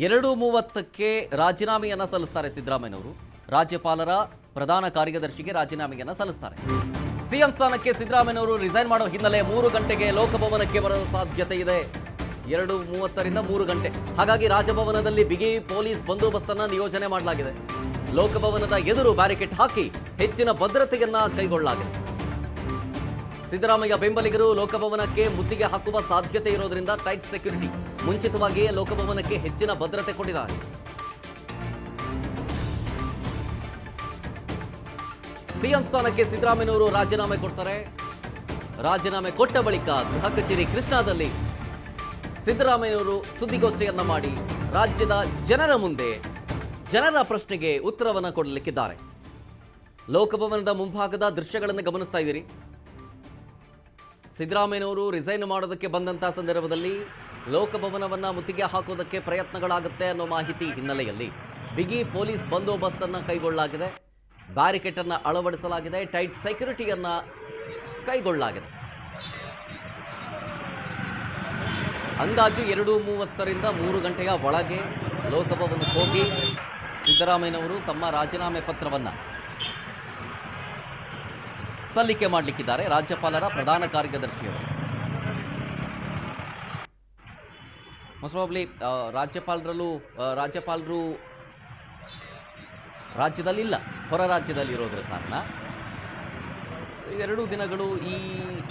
2:30ಕ್ಕೆ ರಾಜೀನಾಮೆಯನ್ನು ಸಲ್ಲಿಸ್ತಾರೆ ಸಿದ್ದರಾಮಯ್ಯನವರು. ರಾಜ್ಯಪಾಲರ ಪ್ರಧಾನ ಕಾರ್ಯದರ್ಶಿಗೆ ರಾಜೀನಾಮೆಯನ್ನು ಸಲ್ಲಿಸ್ತಾರೆ. ಸಿಎಂ ಸ್ಥಾನಕ್ಕೆ ಸಿದ್ದರಾಮಯ್ಯನವರು ರಿಸೈನ್ ಮಾಡೋ ಹಿನ್ನೆಲೆ 3 ಗಂಟೆಗೆ ಲೋಕಭವನಕ್ಕೆ ಬರೋ ಸಾಧ್ಯತೆ ಇದೆ. 2:30ರಿಂದ 3 ಗಂಟೆ. ಹಾಗಾಗಿ ರಾಜಭವನದಲ್ಲಿ ಬಿಗಿ ಪೊಲೀಸ್ ಬಂದೋಬಸ್ತನ್ನು ನಿಯೋಜನೆ ಮಾಡಲಾಗಿದೆ. ಲೋಕಭವನದ ಎದುರು ಬ್ಯಾರಿಕೇಡ್ ಹಾಕಿ ಹೆಚ್ಚಿನ ಭದ್ರತೆಯನ್ನ ಕೈಗೊಳ್ಳಲಾಗಿದೆ. ಸಿದ್ದರಾಮಯ್ಯ ಬೆಂಬಲಿಗರು ಲೋಕಭವನಕ್ಕೆ ಮುತ್ತಿಗೆ ಹಾಕುವ ಸಾಧ್ಯತೆ ಇರೋದ್ರಿಂದ ಟೈಟ್ ಸೆಕ್ಯೂರಿಟಿ. ಮುಂಚಿತವಾಗಿಯೇ ಲೋಕಭವನಕ್ಕೆ ಹೆಚ್ಚಿನ ಭದ್ರತೆ ಕೊಟ್ಟಿದ್ದಾರೆ. ಸಿಎಂ ಸ್ಥಾನಕ್ಕೆ ಸಿದ್ದರಾಮಯ್ಯನವರು ರಾಜೀನಾಮೆ ಕೊಡ್ತಾರೆ. ರಾಜೀನಾಮೆ ಕೊಟ್ಟ ಬಳಿಕ ಗೃಹ ಕಚೇರಿ ಕೃಷ್ಣಾದಲ್ಲಿ ಸಿದ್ದರಾಮಯ್ಯನವರು ಸುದ್ದಿಗೋಷ್ಠಿಯನ್ನ ಮಾಡಿ ರಾಜ್ಯದ ಜನರ ಮುಂದೆ ಜನರ ಪ್ರಶ್ನೆಗೆ ಉತ್ತರವನ್ನು ಕೊಡಲಿಕ್ಕಿದ್ದಾರೆ. ಲೋಕಭವನದ ಮುಂಭಾಗದ ದೃಶ್ಯಗಳನ್ನು ಗಮನಿಸ್ತಾ ಇದ್ದೀರಿ. ಸಿದ್ದರಾಮಯ್ಯನವರು ರಿಸೈನ್ ಮಾಡೋದಕ್ಕೆ ಬಂದಂತಹ ಸಂದರ್ಭದಲ್ಲಿ ಲೋಕಭವನವನ್ನು ಮುತ್ತಿಗೆ ಹಾಕೋದಕ್ಕೆ ಪ್ರಯತ್ನಗಳಾಗುತ್ತೆ ಅನ್ನೋ ಮಾಹಿತಿ ಹಿನ್ನೆಲೆಯಲ್ಲಿ ಬಿಗಿ ಪೊಲೀಸ್ ಬಂದೋಬಸ್ತನ್ನು ಕೈಗೊಳ್ಳಲಾಗಿದೆ. ಬ್ಯಾರಿಕೇಡನ್ನು ಅಳವಡಿಸಲಾಗಿದೆ. ಟೈಟ್ ಸೆಕ್ಯೂರಿಟಿಯನ್ನು ಕೈಗೊಳ್ಳಲಾಗಿದೆ. ಅಂದಾಜು 2:30ರಿಂದ 3 ಗಂಟೆಯ ಒಳಗೆ ಲೋಕಭವನಕ್ಕೆ ಹೋಗಿ ಸಿದ್ದರಾಮಯ್ಯನವರು ತಮ್ಮ ರಾಜೀನಾಮೆ ಪತ್ರವನ್ನು ಸಲ್ಲಿಕೆ ಮಾಡಲಿಕ್ಕಿದ್ದಾರೆ ರಾಜ್ಯಪಾಲರ ಪ್ರಧಾನ ಕಾರ್ಯದರ್ಶಿಯವರಿಗೆ. ಮೋಸ್ಟ್ ಪ್ರಾಬಬ್ಲಿ ರಾಜ್ಯಪಾಲರು ರಾಜ್ಯದಲ್ಲಿಲ್ಲ, ಹೊರ ರಾಜ್ಯದಲ್ಲಿ ಇರೋದ್ರ ಕಾರಣ 2 ದಿನಗಳು ಈ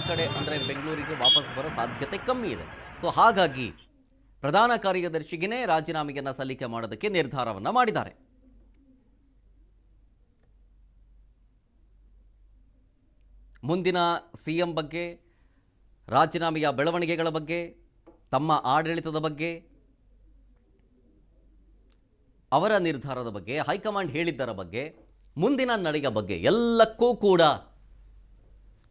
ಕಡೆ ಅಂದರೆ ಬೆಂಗಳೂರಿಗೆ ವಾಪಸ್ ಬರೋ ಸಾಧ್ಯತೆ ಕಮ್ಮಿ ಇದೆ. ಸೊ ಹಾಗಾಗಿ ಪ್ರಧಾನ ಕಾರ್ಯದರ್ಶಿಗೇ ರಾಜೀನಾಮೆಯನ್ನು ಸಲ್ಲಿಕೆ ಮಾಡೋದಕ್ಕೆ ನಿರ್ಧಾರವನ್ನು ಮಾಡಿದ್ದಾರೆ. ಮುಂದಿನ ಸಿಎಂ ಬಗ್ಗೆ, ರಾಜೀನಾಮೆಯ ಬೆಳವಣಿಗೆಗಳ ಬಗ್ಗೆ, ತಮ್ಮ ಆಡಳಿತದ ಬಗ್ಗೆ, ಅವರ ನಿರ್ಧಾರದ ಬಗ್ಗೆ, ಹೈಕಮಾಂಡ್ ಹೇಳಿದ್ದರ ಬಗ್ಗೆ, ಮುಂದಿನ ನಡೆಯ ಬಗ್ಗೆ ಎಲ್ಲಕ್ಕೂ ಕೂಡ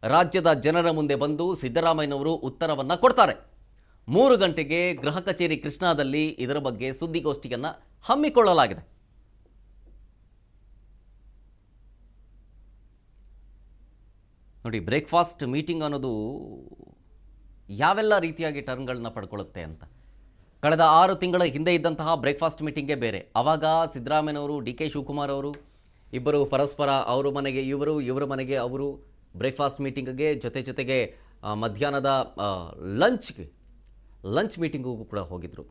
ರಾಜ್ಯದ ಜನರ ಮುಂದೆ ಬಂದು ಸಿದ್ದರಾಮಯ್ಯನವರು ಉತ್ತರವನ್ನು ಕೊಡ್ತಾರೆ. 3 ಗಂಟೆಗೆ ಗೃಹ ಕಚೇರಿ ಕೃಷ್ಣಾದಲ್ಲಿ ಇದರ ಬಗ್ಗೆ ಸುದ್ದಿಗೋಷ್ಠಿಯನ್ನು ಹಮ್ಮಿಕೊಳ್ಳಲಾಗಿದೆ. ನೋಡಿ, ಬ್ರೇಕ್ಫಾಸ್ಟ್ ಮೀಟಿಂಗ್ ಅನ್ನೋದು ಯಾವೆಲ್ಲ ರೀತಿಯಾಗಿ ಟರ್ನ್ಗಳನ್ನ ಪಡ್ಕೊಳ್ಳುತ್ತೆ ಅಂತ. ಕಳೆದ 6 ತಿಂಗಳ ಹಿಂದೆ ಇದ್ದಂತಹ ಬ್ರೇಕ್ಫಾಸ್ಟ್ ಮೀಟಿಂಗೇ ಬೇರೆ. ಆವಾಗ ಸಿದ್ದರಾಮಯ್ಯನವರು, ಡಿ ಕೆ ಶಿವಕುಮಾರ್ ಅವರು ಇಬ್ಬರು ಪರಸ್ಪರ ಅವ್ರ ಮನೆಗೆ ಇವರು, ಇವರ ಮನೆಗೆ ಅವರು ಬ್ರೇಕ್ಫಾಸ್ಟ್ ಮೀಟಿಂಗ್ಗೆ ಜೊತೆಗೆ ಮಧ್ಯಾಹ್ನದ ಲಂಚ್ ಮೀಟಿಂಗಿಗೂ ಕೂಡ ಹೋಗಿದ್ರು.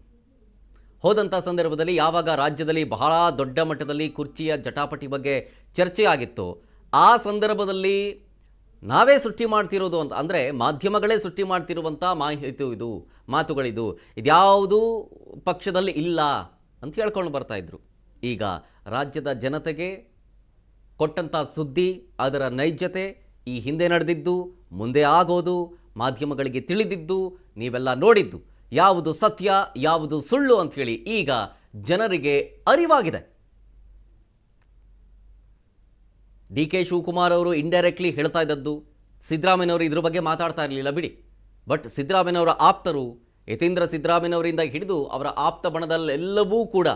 ಹೋದಂಥ ಸಂದರ್ಭದಲ್ಲಿ ಯಾವಾಗ ರಾಜ್ಯದಲ್ಲಿ ಬಹಳ ದೊಡ್ಡ ಮಟ್ಟದಲ್ಲಿ ಕುರ್ಚಿಯ ಜಟಾಪಟಿ ಬಗ್ಗೆ ಚರ್ಚೆ ಆಗಿತ್ತು, ಆ ಸಂದರ್ಭದಲ್ಲಿ ನಾವೇ ಸೃಷ್ಟಿ ಮಾಡ್ತಿರೋದು ಅಂತ, ಅಂದರೆ ಮಾಧ್ಯಮಗಳೇ ಸೃಷ್ಟಿ ಮಾಡ್ತಿರುವಂಥ ಮಾತುಗಳಿದು, ಇದ್ಯಾವುದೂ ಪಕ್ಷದಲ್ಲಿ ಇಲ್ಲ ಅಂತ ಹೇಳ್ಕೊಂಡು ಬರ್ತಾಯಿದ್ರು. ಈಗ ರಾಜ್ಯದ ಜನತೆಗೆ ಕೊಟ್ಟಂಥ ಸುದ್ದಿ, ಅದರ ನೈಜತೆ, ಈ ಹಿಂದೆ ನಡೆದಿದ್ದು, ಮುಂದೆ ಆಗೋದು, ಮಾಧ್ಯಮಗಳಿಗೆ ತಿಳಿದಿದ್ದು, ನೀವೆಲ್ಲ ನೋಡಿದ್ದು, ಯಾವುದು ಸತ್ಯ ಯಾವುದು ಸುಳ್ಳು ಅಂಥೇಳಿ ಈಗ ಜನರಿಗೆ ಅರಿವಾಗಿದೆ. ಡಿ ಕೆ ಶಿವಕುಮಾರ್ ಅವರು ಇಂಡೈರೆಕ್ಟ್ಲಿ ಹೇಳ್ತಾ ಇದ್ದದ್ದು, ಸಿದ್ದರಾಮಯ್ಯನವರು ಇದ್ರ ಬಗ್ಗೆ ಮಾತಾಡ್ತಾ ಇರಲಿಲ್ಲ ಬಿಡಿ. ಬಟ್ ಸಿದ್ದರಾಮಯ್ಯನವರ ಆಪ್ತರು, ಯತೀಂದ್ರ ಸಿದ್ದರಾಮಯ್ಯನವರಿಂದ ಹಿಡಿದು ಅವರ ಆಪ್ತ ಬಣದಲ್ಲೆಲ್ಲವೂ ಕೂಡ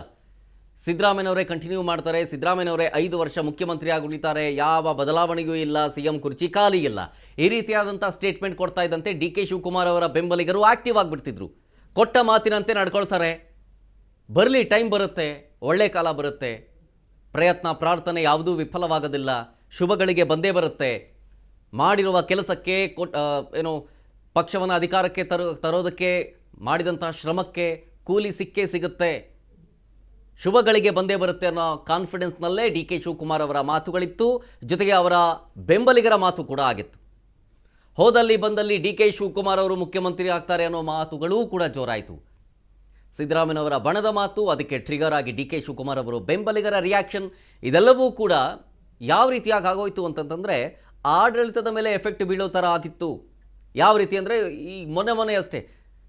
ಸಿದ್ದರಾಮಯ್ಯನವರೇ ಕಂಟಿನ್ಯೂ ಮಾಡ್ತಾರೆ, ಸಿದ್ದರಾಮಯ್ಯನವರೇ 5 ವರ್ಷ ಮುಖ್ಯಮಂತ್ರಿ ಆಗಿ ಉಳಿತಾರೆ, ಯಾವ ಬದಲಾವಣೆಯೂ ಇಲ್ಲ, ಸಿಎಂ ಕುರ್ಚಿ ಖಾಲಿ ಇಲ್ಲ, ಈ ರೀತಿಯಾದಂಥ ಸ್ಟೇಟ್ಮೆಂಟ್ ಕೊಡ್ತಾ ಇದ್ದಂತೆ ಡಿ ಕೆ ಶಿವಕುಮಾರ್ ಅವರ ಬೆಂಬಲಿಗರು ಆಕ್ಟಿವ್ ಆಗಿಬಿಡ್ತಿದ್ರು. ಕೊಟ್ಟ ಮಾತಿನಂತೆ ನಡ್ಕೊಳ್ತಾರೆ. ಬರಲಿ, ಟೈಮ್ ಬರುತ್ತೆ, ಒಳ್ಳೆ ಕಾಲ ಬರುತ್ತೆ, ಪ್ರಯತ್ನ ಪ್ರಾರ್ಥನೆ ಯಾವುದೂ ವಿಫಲವಾಗೋದಿಲ್ಲ, ಶುಭಗಳಿಗೆ ಬಂದೇ ಬರುತ್ತೆ, ಮಾಡಿರುವ ಕೆಲಸಕ್ಕೆ ಪಕ್ಷವನ್ನು ಅಧಿಕಾರಕ್ಕೆ ತರೋದಕ್ಕೆ ಮಾಡಿದಂಥ ಶ್ರಮಕ್ಕೆ ಕೂಲಿ ಸಿಕ್ಕೇ ಸಿಗುತ್ತೆ, ಶುಭಗಳಿಗೆ ಬಂದೇ ಬರುತ್ತೆ ಅನ್ನೋ ಕಾನ್ಫಿಡೆನ್ಸ್ನಲ್ಲೇ ಡಿ ಕೆ ಶಿವಕುಮಾರ್ ಅವರ ಮಾತುಗಳಿತ್ತು. ಜೊತೆಗೆ ಅವರ ಬೆಂಬಲಿಗರ ಮಾತು ಕೂಡ ಆಗಿತ್ತು. ಹೋದಲ್ಲಿ ಬಂದಲ್ಲಿ ಡಿ ಕೆ ಶಿವಕುಮಾರ್ ಅವರು ಮುಖ್ಯಮಂತ್ರಿ ಆಗ್ತಾರೆ ಅನ್ನೋ ಮಾತುಗಳೂ ಕೂಡ ಜೋರಾಯಿತು. ಸಿದ್ದರಾಮಯ್ಯನವರ ಬಣದ ಮಾತು, ಅದಕ್ಕೆ ಟ್ರಿಗರ್ ಆಗಿ ಡಿ ಕೆ ಶಿವಕುಮಾರ್ ಅವರು ಬೆಂಬಲಿಗರ ರಿಯಾಕ್ಷನ್, ಇದೆಲ್ಲವೂ ಕೂಡ ಯಾವ ರೀತಿಯಾಗಿ ಆಗೋಯ್ತು ಅಂತಂತಂದರೆ ಆಡಳಿತದ ಮೇಲೆ ಎಫೆಕ್ಟ್ ಬೀಳೋ ಥರ ಆಗಿತ್ತು. ಯಾವ ರೀತಿ ಅಂದರೆ, ಈ ಮೊನ್ನೆ ಅಷ್ಟೇ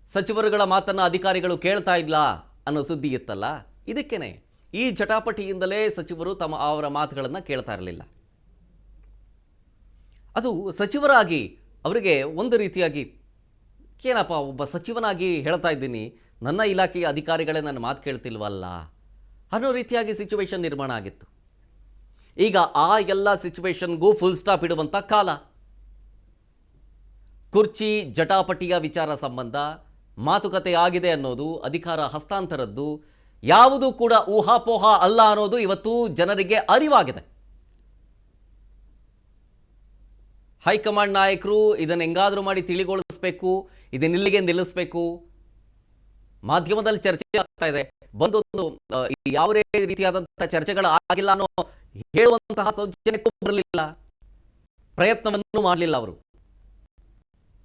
ಸಚಿವರುಗಳ ಮಾತನ್ನು ಅಧಿಕಾರಿಗಳು ಕೇಳ್ತಾ ಇಲ್ಲ ಅನ್ನೋ ಸುದ್ದಿ ಇತ್ತಲ್ಲ, ಇದಕ್ಕೇನೆ ಈ ಜಟಾಪಟಿಯಿಂದಲೇ ಸಚಿವರು ಅವರ ಮಾತುಗಳನ್ನು ಕೇಳ್ತಾ ಇರಲಿಲ್ಲ. ಅದು ಸಚಿವರಾಗಿ ಅವರಿಗೆ ಒಂದು ರೀತಿಯಾಗಿ, ಏನಪ್ಪ ಒಬ್ಬ ಸಚಿವನಾಗಿ ಹೇಳ್ತಾ ಇದ್ದೀನಿ, ನನ್ನ ಇಲಾಖೆಯ ಅಧಿಕಾರಿಗಳೇ ನನ್ನ ಮಾತು ಕೇಳ್ತಿಲ್ವಲ್ಲ ಅನ್ನೋ ರೀತಿಯಾಗಿ ಸಿಚುವೇಶನ್ ನಿರ್ಮಾಣ ಆಗಿತ್ತು. ಈಗ ಆ ಎಲ್ಲ ಸಿಚುವೇಶನ್ಗೂ ಫುಲ್ ಸ್ಟಾಪ್ ಇಡುವಂಥ ಕಾಲ. ಕುರ್ಚಿ ಜಟಾಪಟಿಯ ವಿಚಾರ ಸಂಬಂಧ ಮಾತುಕತೆ ಆಗಿದೆ ಅನ್ನೋದು, ಅಧಿಕಾರ ಹಸ್ತಾಂತರದ್ದು, ಯಾವುದೂ ಕೂಡ ಊಹಾಪೋಹ ಅಲ್ಲ ಅನ್ನೋದು ಇವತ್ತು ಜನರಿಗೆ ಅರಿವಾಗಿದೆ. ಹೈಕಮಾಂಡ್ ನಾಯಕರು ಇದನ್ನು ಹೆಂಗಾದರೂ ಮಾಡಿ ತಿಳಿಗೊಳಿಸಬೇಕು, ಇದನ್ನಿಲ್ಲಿಗೆ ನಿಲ್ಲಿಸಬೇಕು. ಮಾಧ್ಯಮದಲ್ಲಿ ಚರ್ಚೆ ಆಗ್ತಾ ಇದೆ, ಬಂದೊಂದು ಯಾವುದೇ ರೀತಿಯಾದಂತಹ ಚರ್ಚೆಗಳು ಆಗಿಲ್ಲ ಅನ್ನೋ ಹೇಳುವಂತಹ ಸೌಜನ್ಯಕ್ಕೂ ಬರಲಿಲ್ಲ, ಪ್ರಯತ್ನವನ್ನು ಮಾಡಲಿಲ್ಲ ಅವರು.